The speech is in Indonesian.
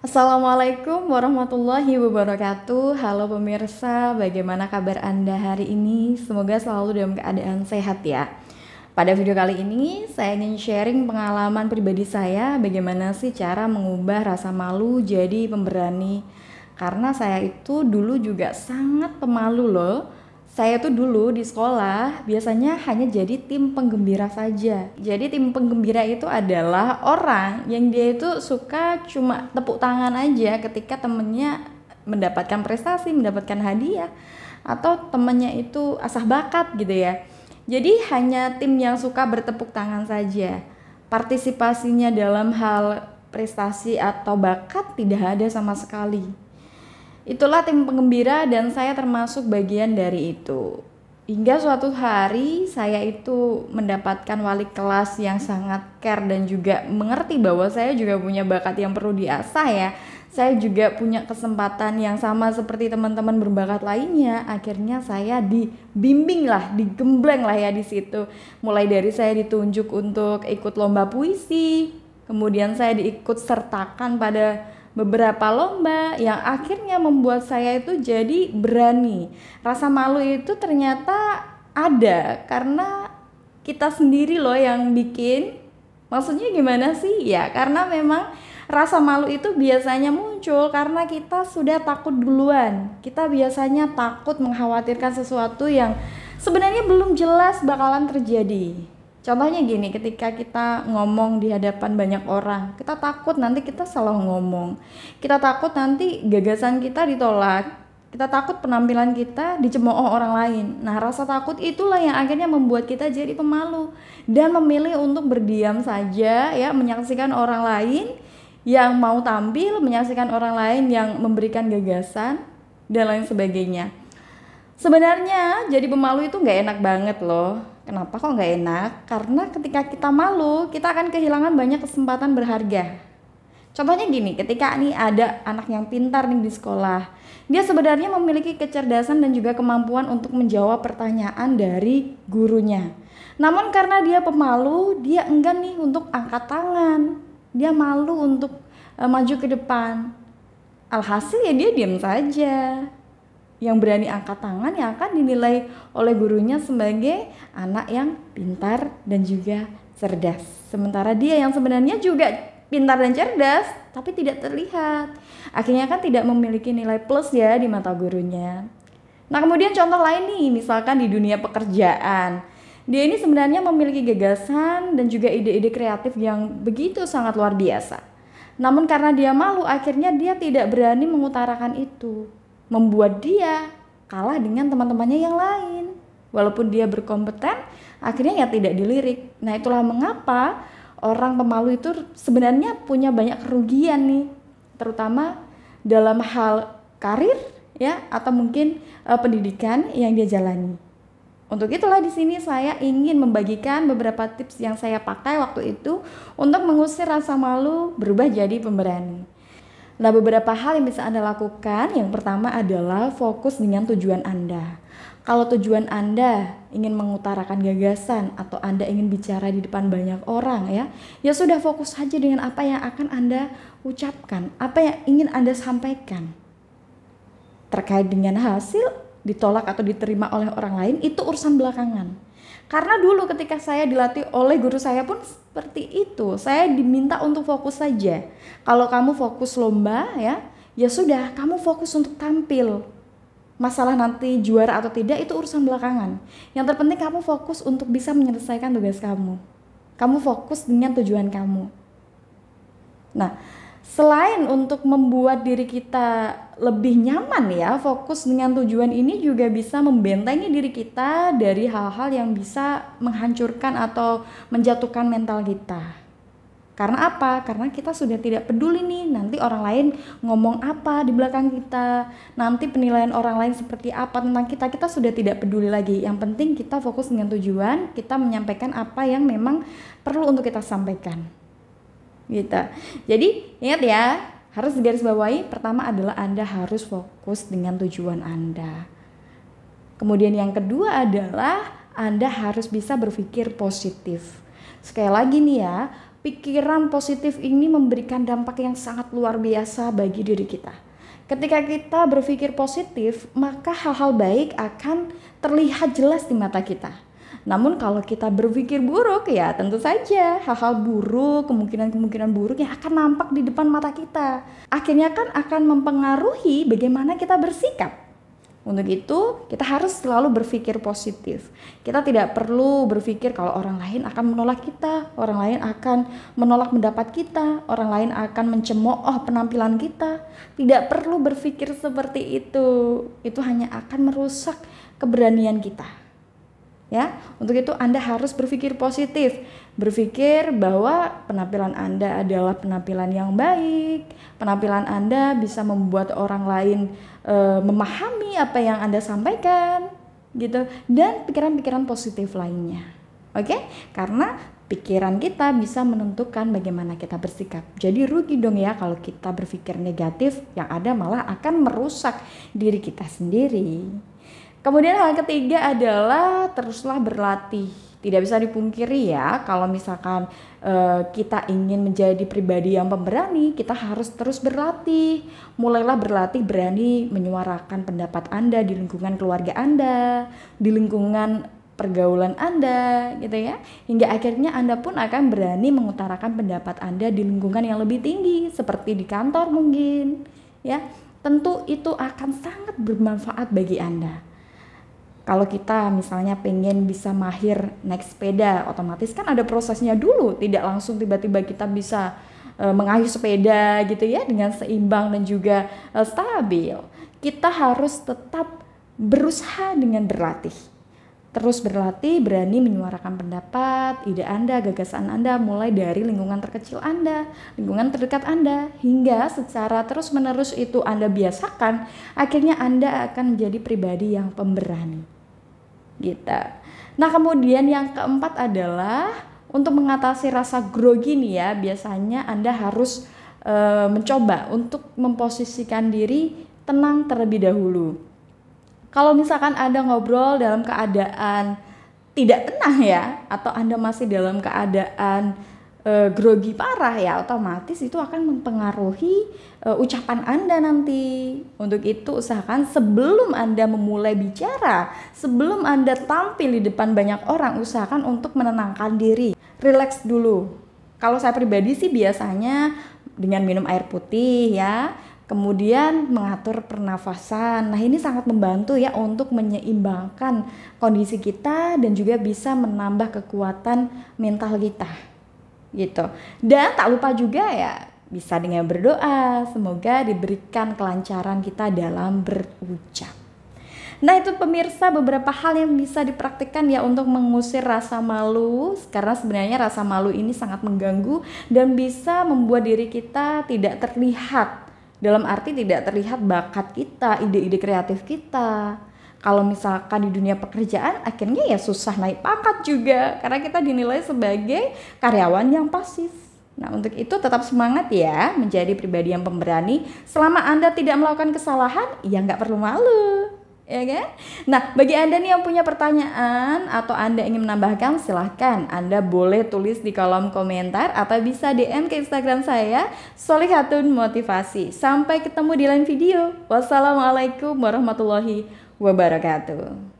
Assalamualaikum warahmatullahi wabarakatuh. Halo pemirsa, bagaimana kabar Anda hari ini? Semoga selalu dalam keadaan sehat ya. Pada video kali ini saya ingin sharing pengalaman pribadi saya bagaimana sih cara mengubah rasa malu jadi pemberani. Karena saya itu dulu juga sangat pemalu loh. Saya tuh dulu di sekolah biasanya hanya jadi tim penggembira saja. Jadi tim penggembira itu adalah orang yang dia itu suka cuma tepuk tangan aja ketika temennya mendapatkan prestasi, mendapatkan hadiah, atau temennya itu asah bakat gitu ya. Jadi hanya tim yang suka bertepuk tangan saja. Partisipasinya dalam hal prestasi atau bakat tidak ada sama sekali. Itulah tim penggembira dan saya termasuk bagian dari itu. Hingga suatu hari saya itu mendapatkan wali kelas yang sangat care dan juga mengerti bahwa saya juga punya bakat yang perlu diasah ya. Saya juga punya kesempatan yang sama seperti teman-teman berbakat lainnya. Akhirnya saya dibimbing lah, digembleng lah ya di situ. Mulai dari saya ditunjuk untuk ikut lomba puisi, kemudian saya diikut sertakan pada beberapa lomba yang akhirnya membuat saya itu jadi berani. Rasa malu itu ternyata ada karena kita sendiri loh yang bikin. Maksudnya gimana sih? Ya karena memang rasa malu itu biasanya muncul karena kita sudah takut duluan. Kita biasanya takut mengkhawatirkan sesuatu yang sebenarnya belum jelas bakalan terjadi. Contohnya gini, ketika kita ngomong di hadapan banyak orang, kita takut nanti kita salah ngomong. Kita takut nanti gagasan kita ditolak. Kita takut penampilan kita dicemooh orang lain. Nah, rasa takut itulah yang akhirnya membuat kita jadi pemalu dan memilih untuk berdiam saja ya, menyaksikan orang lain yang mau tampil, menyaksikan orang lain yang memberikan gagasan dan lain sebagainya. Sebenarnya jadi pemalu itu nggak enak banget loh. Kenapa kok nggak enak? Karena ketika kita malu, kita akan kehilangan banyak kesempatan berharga. Contohnya gini, ketika nih ada anak yang pintar nih di sekolah, dia sebenarnya memiliki kecerdasan dan juga kemampuan untuk menjawab pertanyaan dari gurunya. Namun karena dia pemalu, dia enggan nih untuk angkat tangan. Dia malu untuk maju ke depan. Alhasil ya dia diam saja. Yang berani angkat tangan yang akan dinilai oleh gurunya sebagai anak yang pintar dan juga cerdas. Sementara dia yang sebenarnya juga pintar dan cerdas tapi tidak terlihat. Akhirnya kan tidak memiliki nilai plus ya di mata gurunya. Nah kemudian contoh lain nih, misalkan di dunia pekerjaan. Dia ini sebenarnya memiliki gagasan dan juga ide-ide kreatif yang begitu sangat luar biasa. Namun karena dia malu, akhirnya dia tidak berani mengutarakan itu. Membuat dia kalah dengan teman-temannya yang lain. Walaupun dia berkompeten, akhirnya ya tidak dilirik. Nah itulah mengapa orang pemalu itu sebenarnya punya banyak kerugian nih. Terutama dalam hal karir ya, atau mungkin pendidikan yang dia jalani. Untuk itulah di sini saya ingin membagikan beberapa tips yang saya pakai waktu itu untuk mengusir rasa malu berubah jadi pemberani. Nah, beberapa hal yang bisa Anda lakukan, yang pertama adalah fokus dengan tujuan Anda. Kalau tujuan Anda ingin mengutarakan gagasan atau Anda ingin bicara di depan banyak orang ya sudah fokus saja dengan apa yang akan Anda ucapkan, apa yang ingin Anda sampaikan. Terkait dengan hasil ditolak atau diterima oleh orang lain itu urusan belakangan. Karena dulu ketika saya dilatih oleh guru saya pun seperti itu. Saya diminta untuk fokus saja. Kalau kamu fokus lomba ya sudah, kamu fokus untuk tampil. Masalah nanti juara atau tidak itu urusan belakangan. Yang terpenting kamu fokus untuk bisa menyelesaikan tugas kamu. Kamu fokus dengan tujuan kamu. Nah, selain untuk membuat diri kita lebih nyaman ya, fokus dengan tujuan ini juga bisa membentengi diri kita dari hal-hal yang bisa menghancurkan atau menjatuhkan mental kita. Karena apa? Karena kita sudah tidak peduli nih nanti orang lain ngomong apa di belakang kita, nanti penilaian orang lain seperti apa tentang kita, kita sudah tidak peduli lagi. Yang penting kita fokus dengan tujuan, kita menyampaikan apa yang memang perlu untuk kita sampaikan. Gitu. Jadi ingat ya, harus digarisbawahi, pertama adalah Anda harus fokus dengan tujuan Anda. Kemudian yang kedua adalah Anda harus bisa berpikir positif. Sekali lagi nih ya, pikiran positif ini memberikan dampak yang sangat luar biasa bagi diri kita. Ketika kita berpikir positif, maka hal-hal baik akan terlihat jelas di mata kita. Namun kalau kita berpikir buruk, ya tentu saja hal-hal buruk, kemungkinan-kemungkinan buruk yang akan nampak di depan mata kita. Akhirnya kan akan mempengaruhi bagaimana kita bersikap. Untuk itu kita harus selalu berpikir positif. Kita tidak perlu berpikir kalau orang lain akan menolak kita, orang lain akan menolak pendapat kita, orang lain akan mencemooh penampilan kita. Tidak perlu berpikir seperti itu. Itu hanya akan merusak keberanian kita. Ya, untuk itu Anda harus berpikir positif, berpikir bahwa penampilan Anda adalah penampilan yang baik, penampilan Anda bisa membuat orang lain memahami apa yang Anda sampaikan, gitu, dan pikiran-pikiran positif lainnya. Oke? Karena pikiran kita bisa menentukan bagaimana kita bersikap. Jadi rugi dong ya kalau kita berpikir negatif, yang ada malah akan merusak diri kita sendiri. Kemudian hal ketiga adalah teruslah berlatih. Tidak bisa dipungkiri ya, kalau misalkan kita ingin menjadi pribadi yang pemberani, kita harus terus berlatih. Mulailah berlatih berani menyuarakan pendapat Anda di lingkungan keluarga Anda, di lingkungan pergaulan Anda, gitu ya. Hingga akhirnya Anda pun akan berani mengutarakan pendapat Anda di lingkungan yang lebih tinggi, seperti di kantor mungkin, ya. Tentu itu akan sangat bermanfaat bagi Anda. Kalau kita misalnya pengen bisa mahir naik sepeda, otomatis kan ada prosesnya dulu, tidak langsung tiba-tiba kita bisa mengayuh sepeda gitu ya dengan seimbang dan juga stabil. Kita harus tetap berusaha dengan berlatih. Terus berlatih, berani menyuarakan pendapat, ide Anda, gagasan Anda mulai dari lingkungan terkecil Anda, lingkungan terdekat Anda, hingga secara terus-menerus itu Anda biasakan, akhirnya Anda akan menjadi pribadi yang pemberani. Gitu. Nah, kemudian yang keempat adalah untuk mengatasi rasa grogi nih ya, biasanya Anda harus mencoba untuk memposisikan diri tenang terlebih dahulu. Kalau misalkan Anda ngobrol dalam keadaan tidak tenang ya, atau Anda masih dalam keadaan grogi parah ya, otomatis itu akan mempengaruhi ucapan Anda nanti. Untuk itu usahakan sebelum Anda memulai bicara, sebelum Anda tampil di depan banyak orang, usahakan untuk menenangkan diri, rileks dulu. Kalau saya pribadi sih biasanya dengan minum air putih ya, kemudian mengatur pernafasan. Nah, ini sangat membantu ya untuk menyeimbangkan kondisi kita dan juga bisa menambah kekuatan mental kita. Gitu. Dan tak lupa juga ya bisa dengan berdoa, semoga diberikan kelancaran kita dalam berucap. Nah, itu pemirsa beberapa hal yang bisa dipraktikkan ya untuk mengusir rasa malu, karena sebenarnya rasa malu ini sangat mengganggu dan bisa membuat diri kita tidak terlihat, dalam arti tidak terlihat bakat kita, ide-ide kreatif kita. Kalau misalkan di dunia pekerjaan, akhirnya ya susah naik pangkat juga karena kita dinilai sebagai karyawan yang pasif. Nah, untuk itu tetap semangat ya menjadi pribadi yang pemberani. Selama Anda tidak melakukan kesalahan, ya nggak perlu malu, ya kan? Nah, bagi Anda nih yang punya pertanyaan atau Anda ingin menambahkan, silahkan Anda boleh tulis di kolom komentar atau bisa DM ke Instagram saya, Sholihatun Motivasi. Sampai ketemu di lain video. Wassalamualaikum warahmatullahi wabarakatuh.